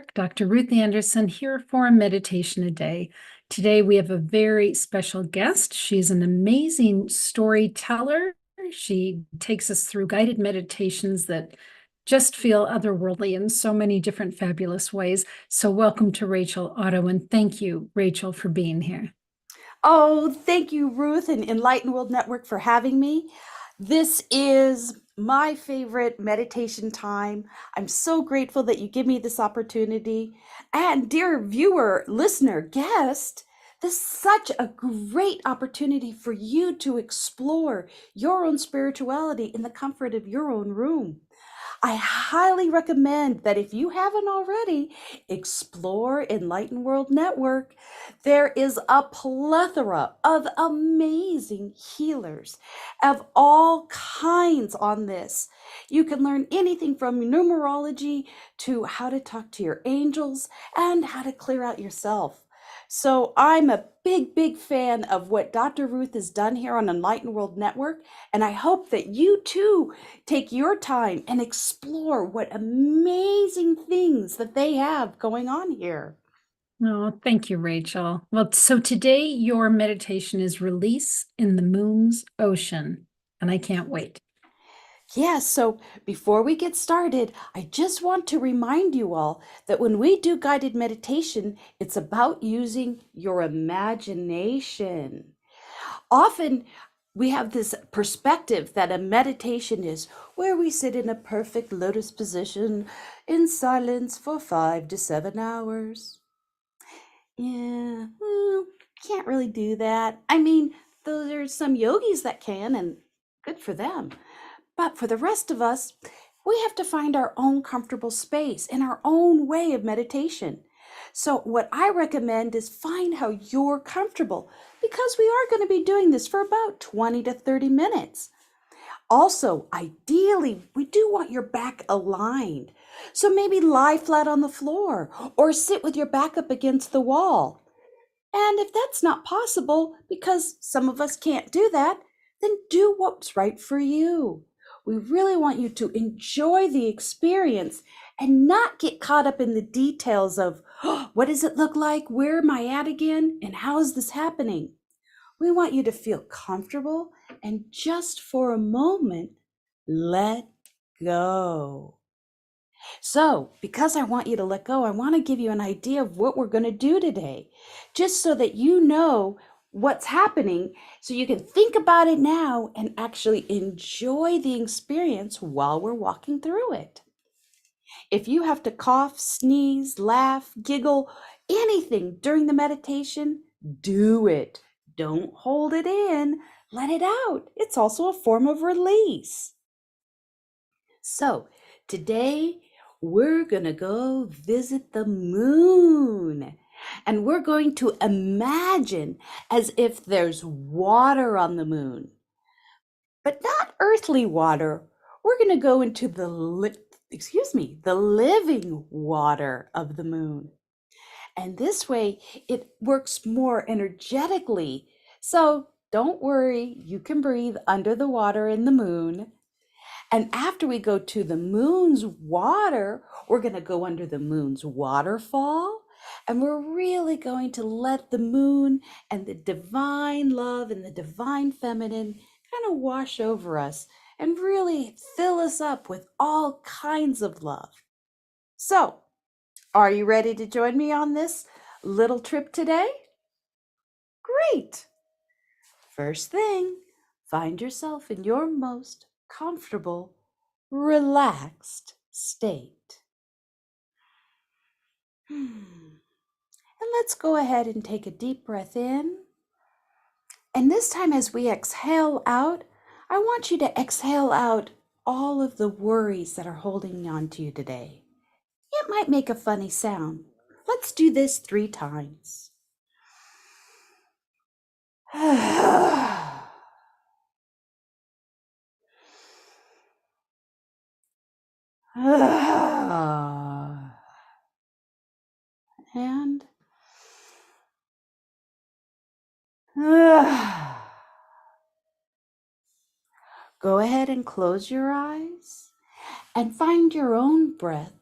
Network, Dr. Ruth Anderson here for a meditation a day. Today we have a very special guest. She's an amazing storyteller. She takes us through guided meditations that just feel otherworldly in so many different fabulous ways. So welcome to Rachel Otto, and thank you, Rachel, for being here. Oh, thank you, Ruth and Enlightened World Network for having me. This is my favorite meditation time. I'm so grateful that you give me this opportunity. And dear viewer, listener, guest, this is such a great opportunity for you to explore your own spirituality in the comfort of your own room. I highly recommend that if you haven't already, explore Enlightened World Network. There is a plethora of amazing healers of all kinds on this. You can learn anything from numerology to how to talk to your angels and how to clear out yourself. So I'm a big fan of what Dr. Ruth has done here on Enlightened World Network, and I hope that you too take your time and explore what amazing things that they have going on here. Oh, thank you, Rachel. Well, so today your meditation is Release in the Moon's Ocean, and I can't wait. Yes, so before we get started, I just want to remind you all that when we do guided meditation, it's about using your imagination. Often we have this perspective that a meditation is where we sit in a perfect lotus position in silence for 5 to 7 hours. Yeah, can't really do that. I mean, there's some yogis that can, and good for them. But for the rest of us, we have to find our own comfortable space and our own way of meditation. So, what I recommend is find how you're comfortable because we are going to be doing this for about 20 to 30 minutes. Also, ideally, we do want your back aligned. So maybe lie flat on the floor or sit with your back up against the wall. And if that's not possible, because some of us can't do that, then do what's right for you. We really want you to enjoy the experience and not get caught up in the details of what does it look like? Where am I at again? And how is this happening? We want you to feel comfortable and just for a moment, let go. So, because I want you to let go, I want to give you an idea of what we're going to do today, just so that you know what's happening, so you can think about it now and actually enjoy the experience while we're walking through it. If you have to cough, sneeze, laugh, giggle, anything during the meditation, do it. Don't hold it in, let it out. It's also a form of release. So, today we're going to go visit the moon. And we're going to imagine as if there's water on the moon, but not earthly water. We're going to go into the living water of the moon. And this way it works more energetically. So, don't worry, you can breathe under the water in the moon. And after we go to the moon's water, we're going to go under the moon's waterfall. And we're really going to let the moon and the divine love and the divine feminine kind of wash over us and really fill us up with all kinds of love. So, are you ready to join me on this little trip today? Great! First thing, find yourself in your most comfortable, relaxed state. And let's go ahead and take a deep breath in. And this time, as we exhale out, I want you to exhale out all of the worries that are holding on to you today. It might make a funny sound. Let's do this 3 times. And go ahead and close your eyes and find your own breath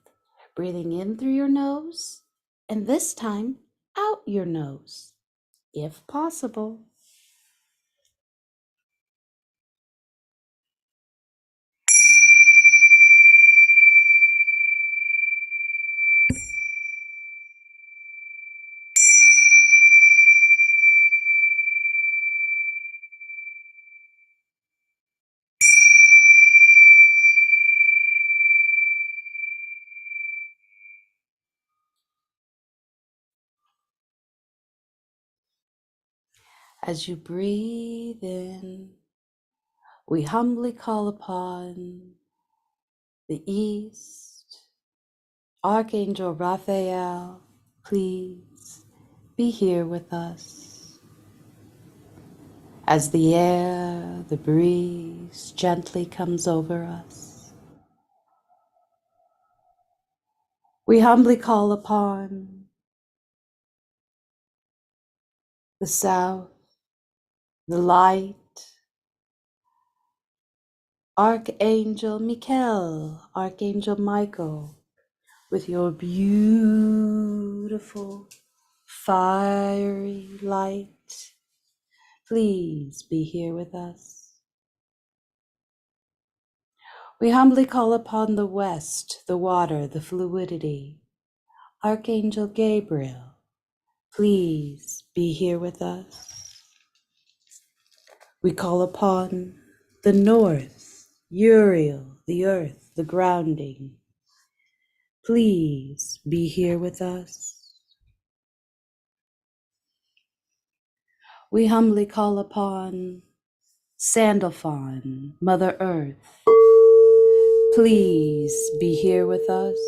breathing in through your nose, and this time out your nose, if possible. As you breathe in, we humbly call upon the East, Archangel Raphael, please be here with us. As the air, the breeze gently comes over us, we humbly call upon the South, the light, Archangel Michael, Archangel Michael, with your beautiful, fiery light, please be here with us. We humbly call upon the West, the water, the fluidity, Archangel Gabriel, please be here with us. We call upon the North, Uriel, the earth, the grounding, please be here with us. We humbly call upon Sandalphon, Mother Earth, please be here with us.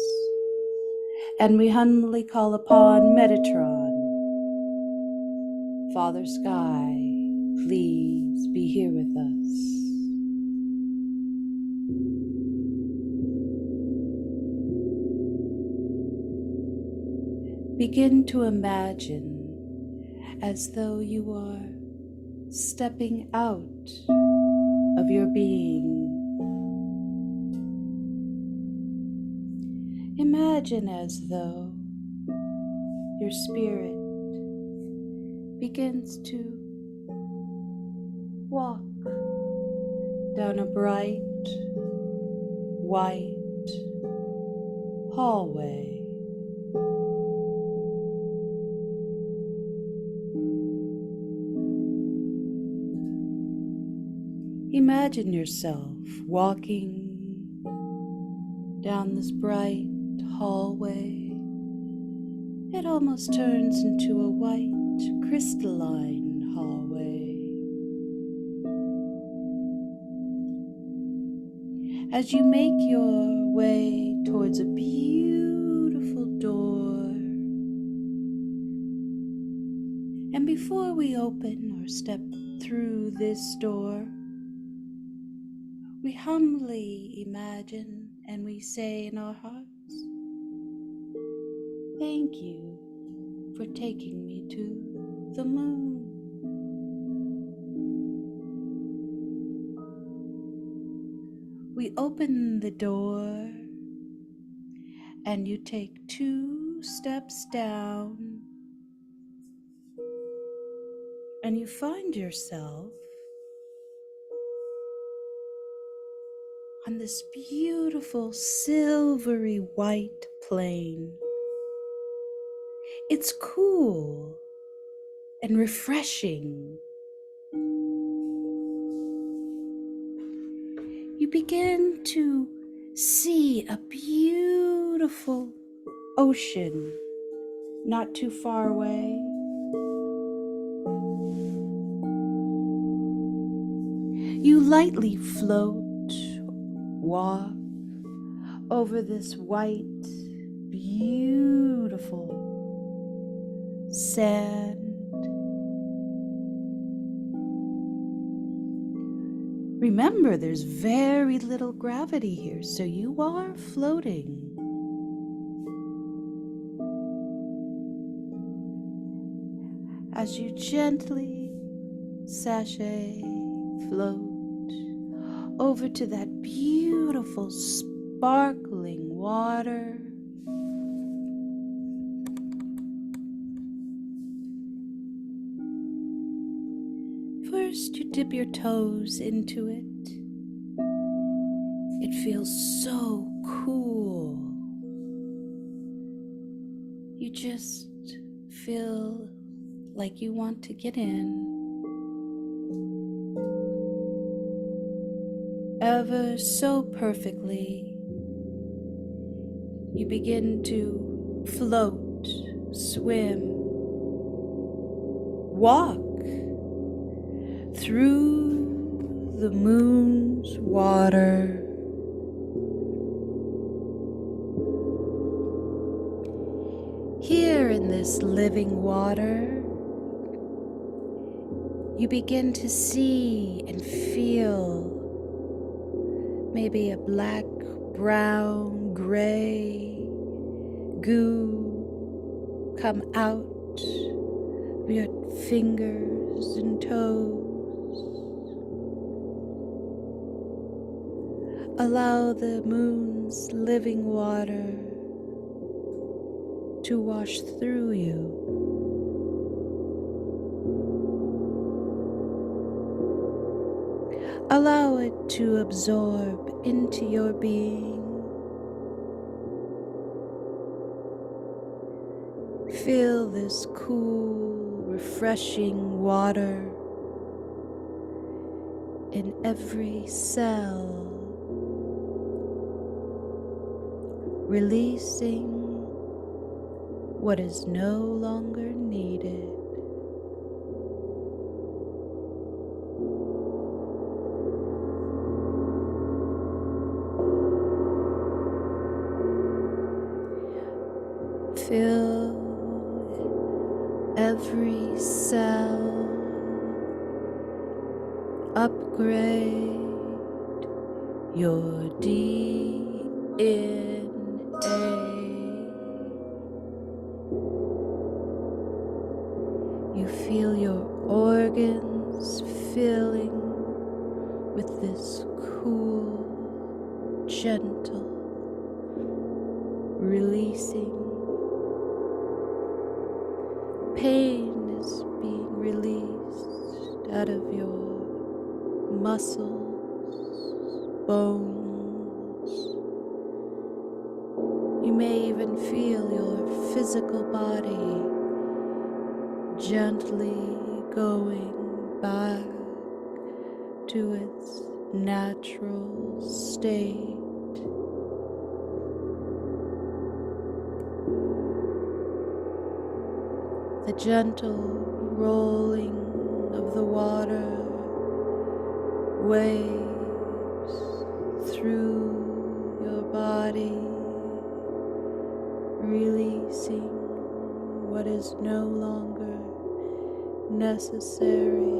And we humbly call upon Metatron, Father Sky, please be here with us. Begin to imagine as though you are stepping out of your being. Imagine as though your spirit begins to walk down a bright, white hallway. Imagine yourself walking down this bright hallway. It almost turns into a white crystalline hallway. As you make your way towards a beautiful door, and before we open or step through this door, we humbly imagine and we say in our hearts, thank you for taking me to the moon. We open the door and you take 2 steps down and you find yourself on this beautiful silvery white plain. It's cool and refreshing. You begin to see a beautiful ocean not too far away. You lightly float, walk over this white, beautiful sand. Remember, there's very little gravity here, so you are floating. As you gently sashay, float over to that beautiful sparkling water, first you dip your toes into it, it feels so cool. You just feel like you want to get in ever so perfectly. You begin to float, swim, walk through the moon's water. Here in this living water, you begin to see and feel maybe a black, brown, gray goo come out of your fingers and toes. Allow the moon's living water to wash through you. Allow it to absorb into your being. Feel this cool, refreshing water in every cell, releasing what is no longer needed. Feel every cell upgrade your DNA. You feel your organs filling with this cool, gentle, releasing. Pain is being released out of your muscles, bones. You may even feel your physical body gently going back to its natural state. The gentle rolling of the water waves through your body, releasing what is no longer necessary.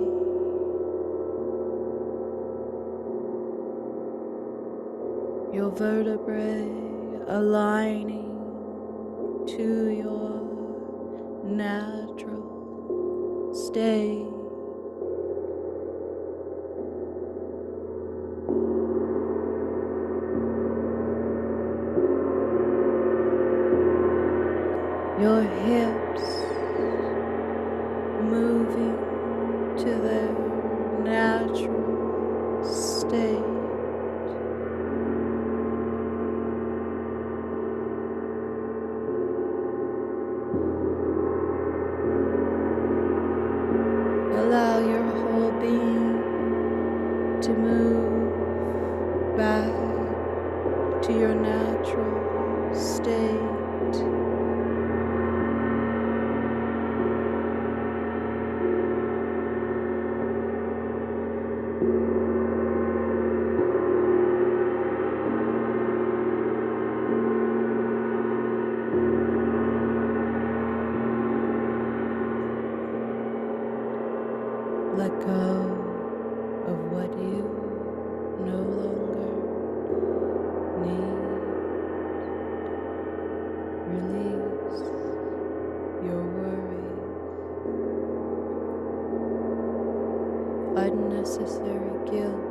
Your vertebrae aligning to your natural state. Your hips moving to their natural state. Allow your whole being to move back to your natural state. Let go of what you no longer need. Release your worries, unnecessary guilt.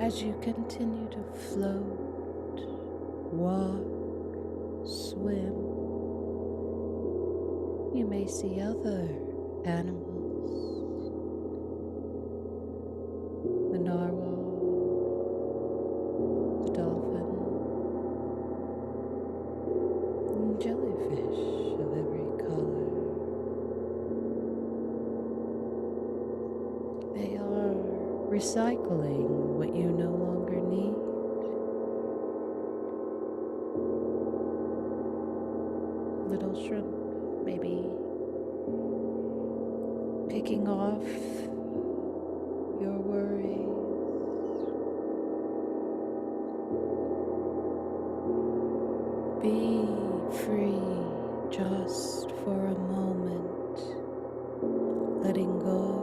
as you continue to float, walk, swim. You may see other animals, the narwhal, the dolphin, and jellyfish of every color. They are recycling what you no longer need. Little shrimp, maybe picking off your worries. Be free just for a moment, letting go.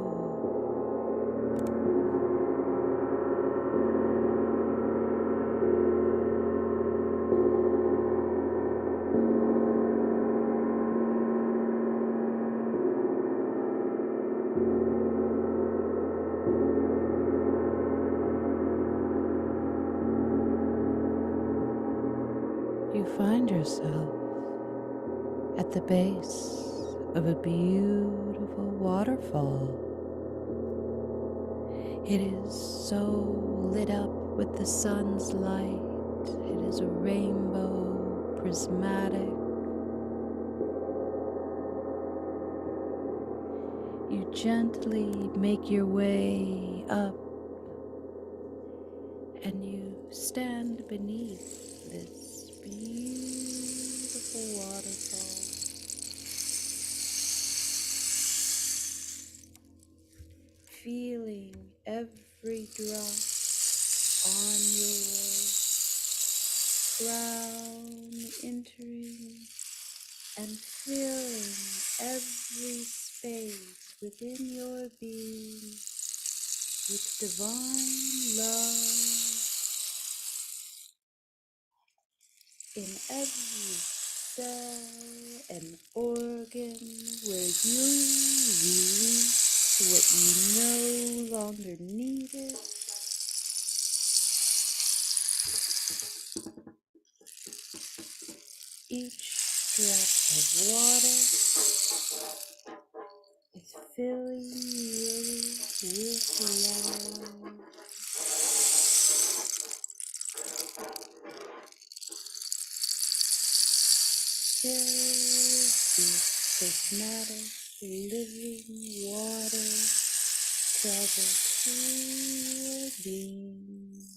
You find yourself at the base of a beautiful waterfall. It is so lit up with the sun's light. It is a rainbow, prismatic. You gently make your way up and you stand beneath this beautiful waterfall, feeling every drop on your crown entering and filling every space within your being with divine love. In every cell and organ where you release what you no longer needed, each drop of water is filling you with love. Filled with prismatic living water travel through your being,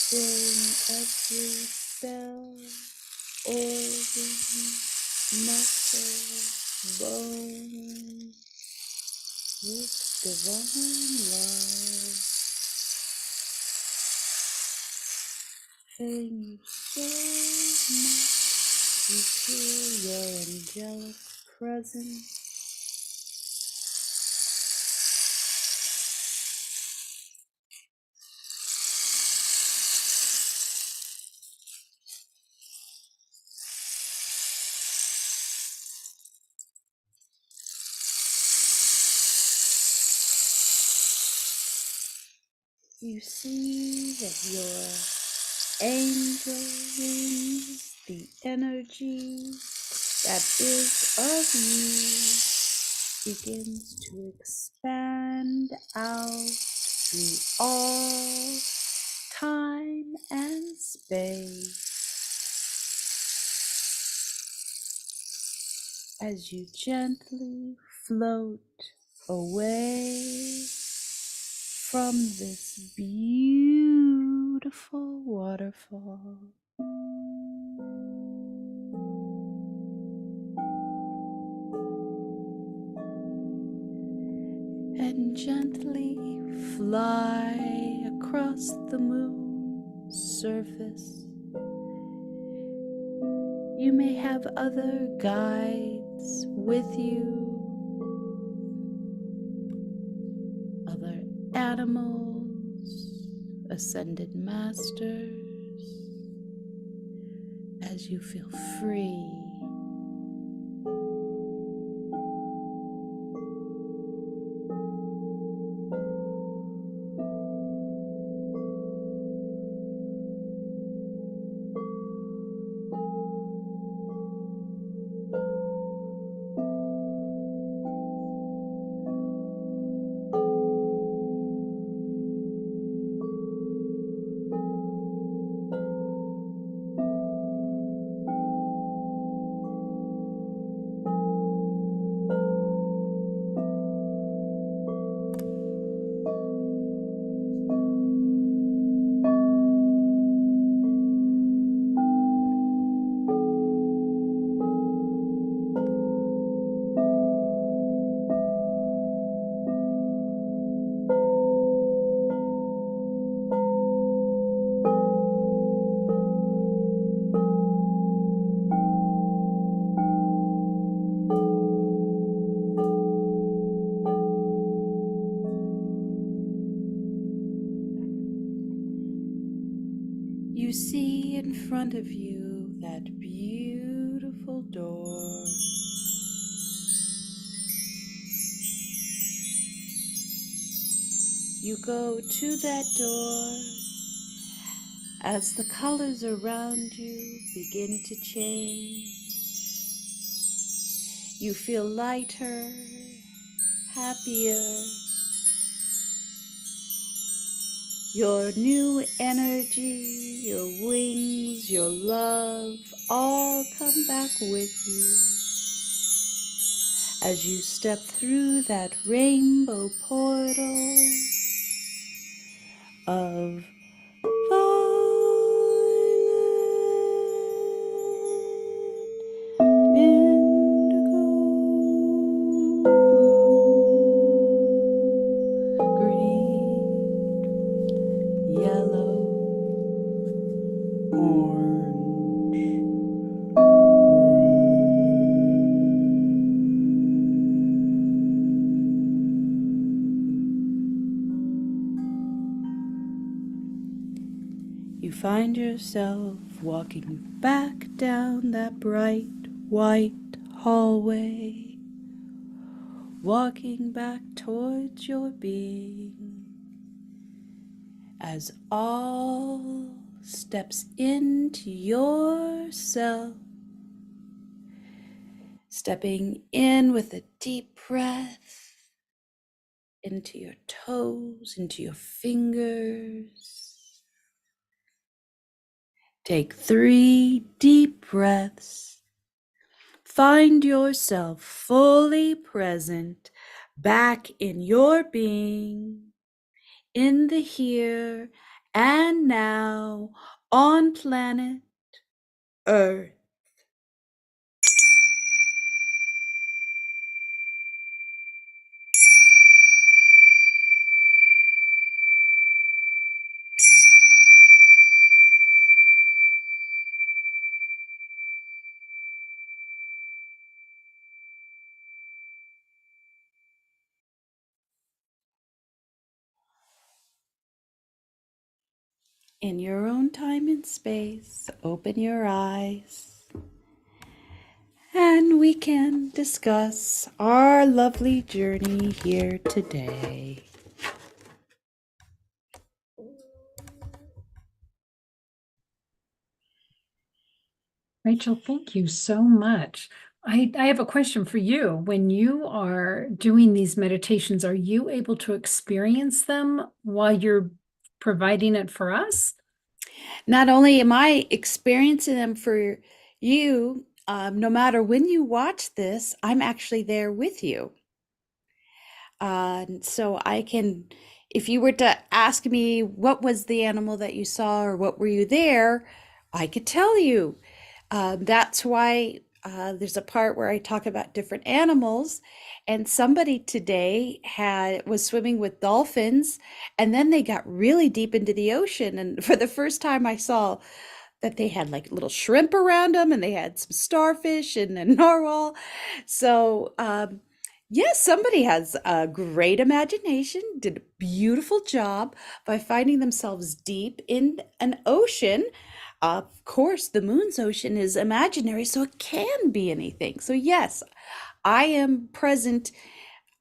filling every cell, organ, muscle, bone with divine love, filling you so much you feel your angelic presence. You see that your angel wings, the energy that is of you, begins to expand out through all time and space as you gently float away from this beautiful waterfall. And gently fly across the moon's surface. You may have other guides with you, other animals, ascended masters, as you feel free. front of you that beautiful door. You go to that door as the colors around you begin to change. You feel lighter, happier. Your new energy, your wings, your love all come back with you as you step through that rainbow portal of violet, indigo, blue, green, yellow, orange, you find yourself walking back down that bright white hallway, walking back towards your being as all steps into yourself, stepping in with a deep breath into your toes, into your fingers. Take 3 deep breaths. Find yourself fully present back in your being, in the here and now, on planet Earth. In your own time and space, open your eyes and we can discuss our lovely journey here today. Rachel, thank you so much. I have a question for you. When you are doing these meditations, are you able to experience them while you're providing it for us? Not only am I experiencing them for you, no matter when you watch this, I'm actually there with you. So I can, if you were to ask me what was the animal that you saw or what were you there, I could tell you. That's why there's a part where I talk about different animals. And somebody today was swimming with dolphins, and then they got really deep into the ocean. And for the first time, I saw that they had like little shrimp around them, and they had some starfish and a narwhal. So yes, somebody has a great imagination, did a beautiful job by finding themselves deep in an ocean. Of course, the moon's ocean is imaginary, so it can be anything. So, yes, I am present.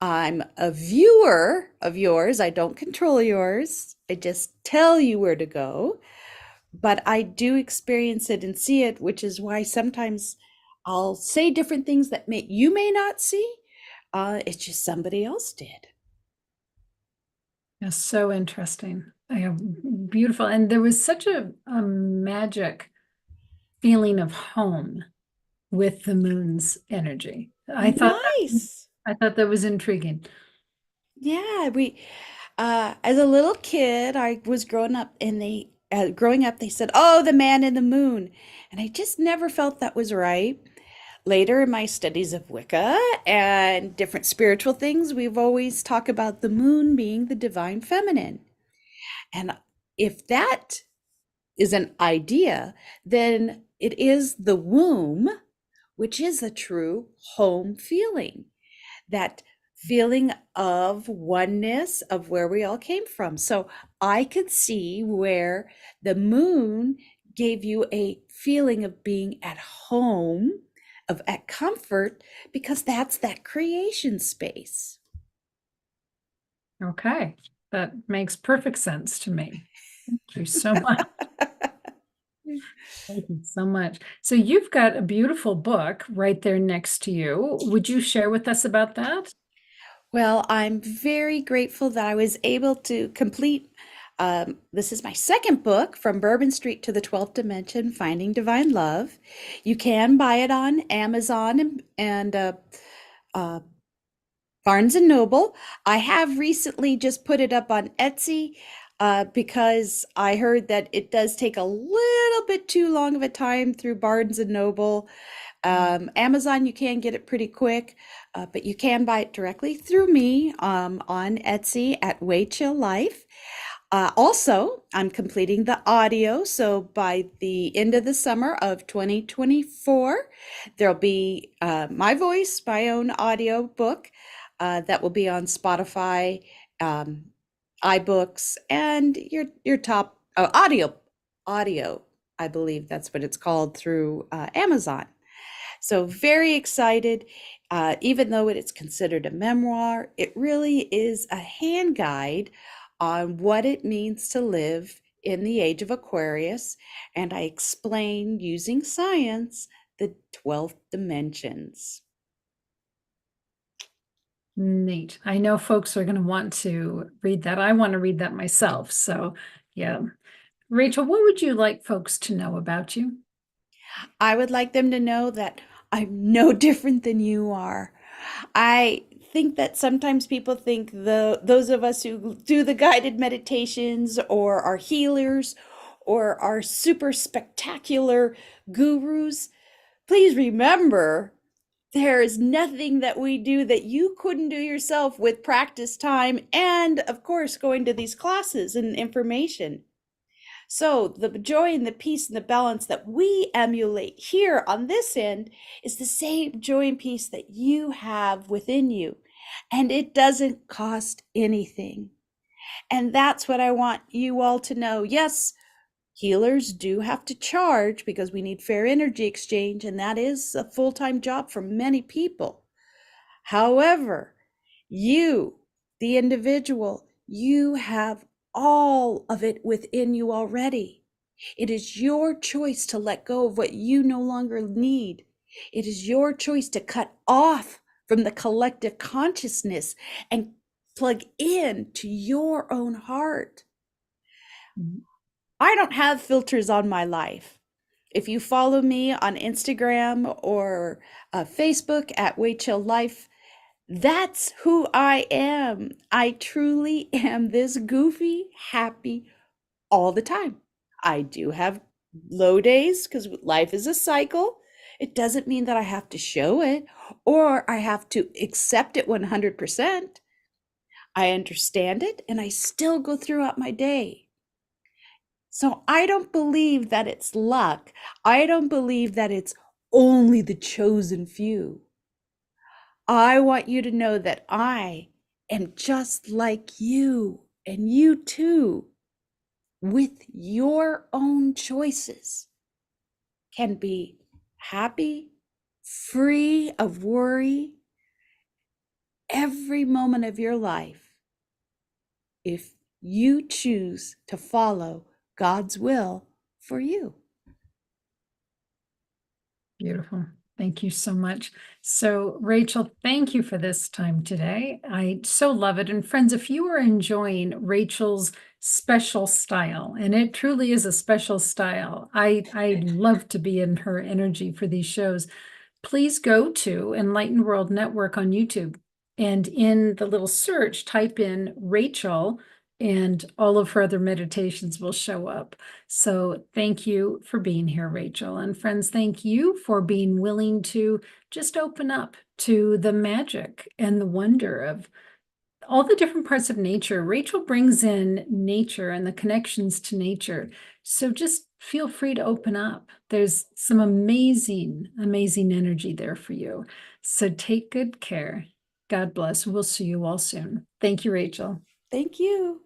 I'm a viewer of yours. I don't control yours. I just tell you where to go. But I do experience it and see it, which is why sometimes I'll say different things that you may not see. It's just somebody else did. That's so interesting. I have beautiful. And there was such a magic feeling of home with the moon's energy. Nice. I thought that was intriguing. Yeah, as a little kid, I was growing up, they said, "Oh, the man in the moon," and I just never felt that was right. Later in my studies of Wicca and different spiritual things, we've always talked about the moon being the divine feminine. And if that is an idea, then it is the womb, which is a true home feeling. That feeling of oneness of where we all came from. So I could see where the moon gave you a feeling of being at home, of at comfort, because that's that creation space. Okay, that makes perfect sense to me. Thank you so much. Thank you so much. So you've got a beautiful book right there next to you. Would you share with us about that? Well, I'm very grateful that I was able to complete. This is my second book, From Bourbon Street to the 12th Dimension, Finding Divine Love. You can buy it on Amazon and uh, Barnes and Noble. I have recently just put it up on Etsy because I heard that it does take a little bit too long of a time through Barnes and Noble. Amazon, you can get it pretty quick, but you can buy it directly through me on Etsy at Rachel Life. Also, I'm completing the audio. So by the end of the summer of 2024, there'll be my voice, my own audio book that will be on Spotify, um, iBooks, and your top audio. I believe that's what it's called through Amazon. So very excited. Even though it is considered a memoir, it really is a hand guide on what it means to live in the age of Aquarius. And I explain using science the 12 dimensions. Neat. I know folks are going to want to read that. I want to read that myself. So, yeah. Rachel, what would you like folks to know about you? I would like them to know that I'm no different than you are. I think that sometimes people think those of us who do the guided meditations or are healers or are super spectacular gurus, please remember there is nothing that we do that you couldn't do yourself with practice time and of course going to these classes and information. So the joy and the peace and the balance that we emulate here on this end is the same joy and peace that you have within you. And it doesn't cost anything. And that's what I want you all to know. Yes, healers do have to charge because we need fair energy exchange, and that is a full-time job for many people. However, you, the individual, you have all of it within you already. It is your choice to let go of what you no longer need. It is your choice to cut off from the collective consciousness and plug in to your own heart. I don't have filters on my life. If you follow me on Instagram or Facebook at Rachel Life, that's who I am. I truly am this goofy, happy all the time. I do have low days because life is a cycle. It doesn't mean that I have to show it or I have to accept it 100%. I understand it and I still go throughout my day. So I don't believe that it's luck. I don't believe that it's only the chosen few. I want you to know that I am just like you and you too, with your own choices, can be happy, free of worry every moment of your life if you choose to follow God's will for you. Beautiful. Thank you so much. So, Rachel, thank you for this time today. I so love it. And friends, if you are enjoying Rachel's special style, and it truly is a special style, I love to be in her energy for these shows. Please go to Enlightened World Network on YouTube and in the little search, type in Rachel and all of her other meditations will show up. So thank you for being here, Rachel. And friends, thank you for being willing to just open up to the magic and the wonder of all the different parts of nature. Rachel brings in nature and the connections to nature. So just feel free to open up. There's some amazing, amazing energy there for you. So take good care. God bless. We'll see you all soon. Thank you, Rachel. Thank you.